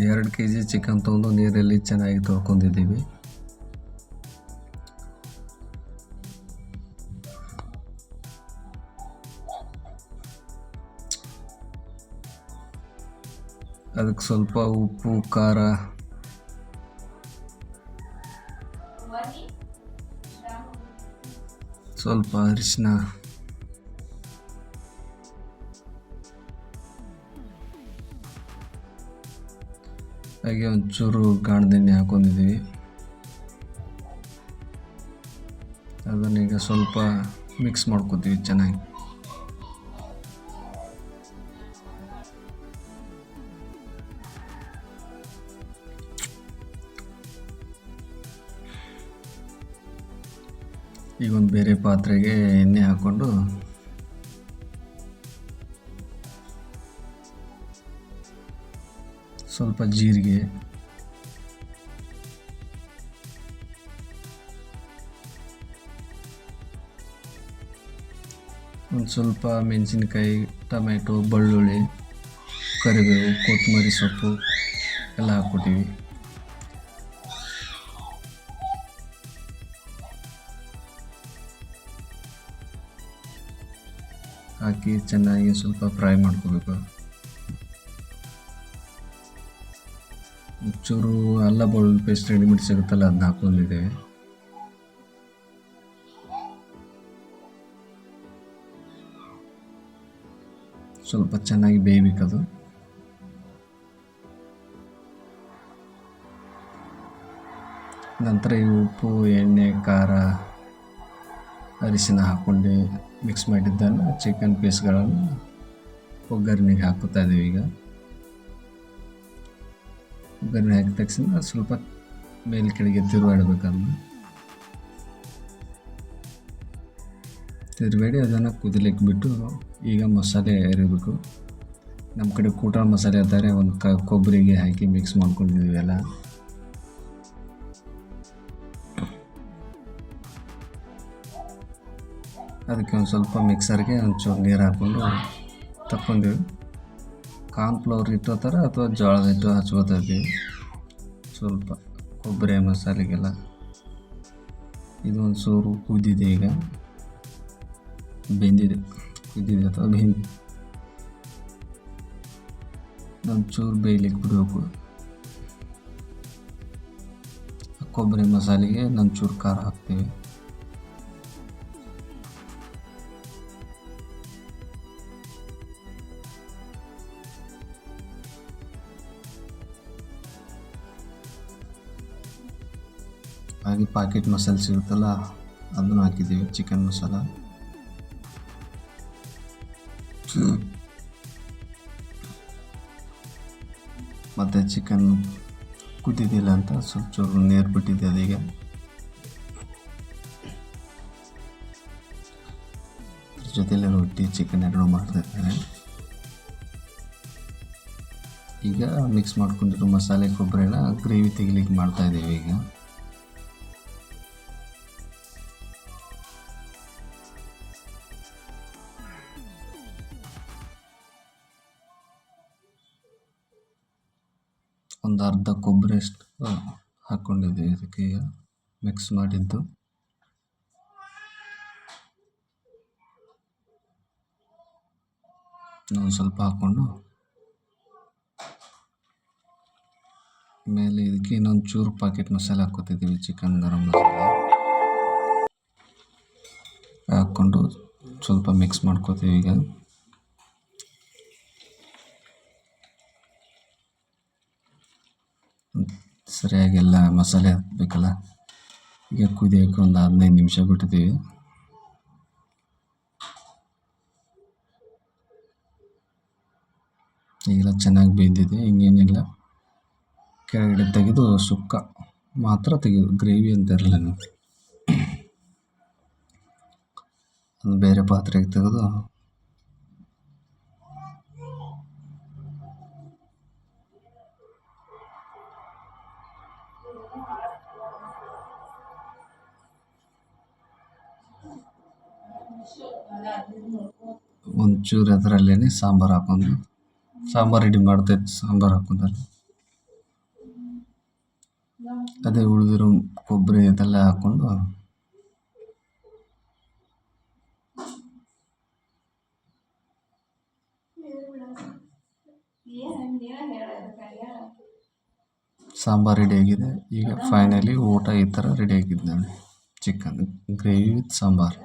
2 K G chicken ತೊಗೊಂಡು ನೀರಲ್ಲಿ ಚೆನ್ನಾಗಿ ತೊಳ್ಕೊಂಡಿದ್ದೀವಿ. ಅದಕ್ಕೆ ಸ್ವಲ್ಪ ಉಪ್ಪು, ಖಾರ, ಸ್ವಲ್ಪ ಅರಿಶಿನ, ಹಾಗೆ ಒಂಚೂರು ಗಾಣದೆಣ್ಣೆ ಹಾಕೊಂಡಿದ್ದೀವಿ. ಅದನ್ನೀಗ ಸ್ವಲ್ಪ ಮಿಕ್ಸ್ ಮಾಡ್ಕೊತೀವಿ ಚೆನ್ನಾಗಿ. ಈಗ ಒಂದು ಬೇರೆ ಪಾತ್ರೆಗೆ ಎಣ್ಣೆ ಹಾಕ್ಕೊಂಡು ಸ್ವಲ್ಪ ಜೀರಿಗೆ, ಒಂದು ಸ್ವಲ್ಪ ಮೆಣಸಿನ್ಕಾಯಿ, ಟೊಮೆಟೊ, ಬೆಳ್ಳುಳ್ಳಿ, ಕರಿಬೇವು, ಕೊತ್ತಂಬರಿ ಸೊಪ್ಪು ಎಲ್ಲ ಹಾಕ್ಕೊತೀವಿ. ಹಾಕಿ ಚೆನ್ನಾಗಿ ಸ್ವಲ್ಪ ಫ್ರೈ ಮಾಡ್ಕೋಬೇಕು. ಒಂಚೂರು ಅಲ್ಲ ಬೆಳ್ಳುಳ್ಳಿ ಪೇಸ್ಟ್ ರೆಡಿಮೇಡ್ ಸಿಗುತ್ತಲ್ಲ, ಅದನ್ನ ಹಾಕೊಂಡಿದ್ದೇವೆ. ಸ್ವಲ್ಪ ಚೆನ್ನಾಗಿ ಬೇಯಬೇಕದು. ನಂತರ ಈ ಉಪ್ಪು, ಎಣ್ಣೆ, ಖಾರ, ಅರಿಶಿನ ಹಾಕ್ಕೊಂಡು ಮಿಕ್ಸ್ ಮಾಡಿದ್ದನ್ನು ಚಿಕನ್ ಪೀಸ್ಗಳನ್ನು ಒಗ್ಗರಣೆಗೆ ಹಾಕುತ್ತಾ ಇದ್ದೀವಿ. ಈಗ ಒಗ್ಗರಣೆ ಹಾಕಿದ ತಕ್ಷಣ ಸ್ವಲ್ಪ ಮೇಲೆ ಕೆಳಗೆ ತಿರುವಾಡಬೇಕನ್ನು ತಿರುವಾಡಿ ಅದನ್ನು ಕುದಿಲಿಕ್ಕೆ ಬಿಟ್ಟು ಈಗ ಮಸಾಲೆ ಎರಿಬೇಕು. ನಮ್ಮ ಕಡೆ ಕೂಟ ಮಸಾಲೆ ಅಂತಾರೆ, ಒಂದು ಕೊಬ್ಬರಿಗೆ ಹಾಕಿ ಮಿಕ್ಸ್ ಮಾಡ್ಕೊಂಡಿದ್ದೀವಿ ಎಲ್ಲ. ಅದಕ್ಕೆ ಒಂದು ಸ್ವಲ್ಪ ಮಿಕ್ಸರ್ಗೆ ಒಂಚೂರು ನೀರು ಹಾಕ್ಕೊಂಡು ತಕ್ಕೊಂಡಿವಿ. ಕಾರ್ನ್ಫ್ಲವರ್ ಹಿಟ್ಟು ಥರ ಅಥವಾ ಜೋಳದ ಹಿಟ್ಟು ಹಚ್ಕೋತಾ ಇದ್ದೀವಿ ಸ್ವಲ್ಪ ಕೊಬ್ಬರಿ ಮಸಾಲೆಗೆಲ್ಲ. ಇದು ಒಂದು ಚೂರು ಕುದ್ದಿದೆ, ಈಗ ಬೆಂದಿದೆ, ಕುದ್ದಿದೆ ಅಥವಾ ಒಂಚೂರು ಬೇಯಲಿಕ್ಕೆ ಬಿಡಬೇಕು. ಕೊಬ್ಬರಿ ಮಸಾಲೆಗೆ ಒಂಚೂರು ಖಾರ ಹಾಕ್ತೀವಿ. ಹಾಗೆ ಪಾಕೆಟ್ ಮಸಾಲೆ ಸಿಗುತ್ತಲ್ಲ, ಅದನ್ನು ಹಾಕಿದ್ದೀವಿ, ಚಿಕನ್ ಮಸಾಲ. ಮತ್ತು ಚಿಕನ್ ಕುದ್ದಿದ್ದಿಲ್ಲ ಅಂತ ಸ್ವಲ್ಪ ಚೂರು ನೀರು ಬಿಟ್ಟಿದ್ದೆ. ಅದೀಗ ಜೊತೆಯಲ್ಲಿ ರೊಟ್ಟಿ, ಚಿಕನ್ ಎರಡು ಮಾಡ್ತಾಯಿದ್ದಾರೆ. ಈಗ ಮಿಕ್ಸ್ ಮಾಡ್ಕೊಂಡಿರೋ ಮಸಾಲೆ ಕೊಬ್ಬರಿನ ಗ್ರೇವಿ ತೆಗಿಲಿಕ್ಕೆ ಮಾಡ್ತಾಯಿದ್ದೀವಿ. ಈಗ ಒಂದು ಅರ್ಧ ಕೊಬ್ಬರಿ ಅಷ್ಟು ಹಾಕ್ಕೊಂಡಿದ್ದೀವಿ ಇದಕ್ಕೆ. ಈಗ ಮಿಕ್ಸ್ ಮಾಡಿದ್ದು ಒಂದು ಸ್ವಲ್ಪ ಹಾಕ್ಕೊಂಡು ಮೇಲೆ ಇದಕ್ಕೆ ಇನ್ನೊಂದು ಚೂರು ಪಾಕೆಟ್ ಮಸಾಲೆ ಹಾಕ್ಕೊತಿದ್ದೀವಿ, ಚಿಕನ್ ಗರಂ ಮಸಾಲೆ ಹಾಕ್ಕೊಂಡು ಸ್ವಲ್ಪ ಮಿಕ್ಸ್ ಮಾಡ್ಕೋತೀವಿ. ಈಗ ಸರಿಯಾಗಿ ಎಲ್ಲ ಮಸಾಲೆ ಹಾಕಬೇಕಲ್ಲ. ಈಗ ಕುದಿಯೋಕ್ಕೆ ಒಂದು 15 ನಿಮಿಷ ಬಿಟ್ಟಿದ್ದೀವಿ. ಈಗೆಲ್ಲ ಚೆನ್ನಾಗಿ ಬೇಯ್ದಿದೆ. ಇನ್ನೇನಿಲ್ಲ, ಕೆಳಗಡೆ ತೆಗೆದು ಸುಕ್ಕ ಮಾತ್ರ ತೆಗೆದು, ಗ್ರೇವಿ ಅಂತಾರಲ್ಲ, ಒಂದು ಬೇರೆ ಪಾತ್ರೆಗೆ ತೆಗೆದು ಒಂಚೂರು ಅದರಲ್ಲೇ ಸಾಂಬಾರು ಹಾಕೊಂಡು, ಸಾಂಬಾರು ರೆಡಿ ಮಾಡ್ತಾಯಿತ್ತು, ಸಾಂಬಾರು ಹಾಕೊಂಡಲ್ಲಿ ಅದೇ ಉಳಿದಿರೋ ಕೊಬ್ಬರಿ ಇದೆಲ್ಲ ಹಾಕ್ಕೊಂಡು ಸಾಂಬಾರು ರೆಡಿಯಾಗಿದೆ. ಈಗ ಫೈನಲಿ ಊಟ ಈ ಥರ ರೆಡಿಯಾಗಿದೆ ನೋಡಿ, ಚಿಕನ್ ಗ್ರೇವಿ ವಿತ್ ಸಾಂಬಾರು.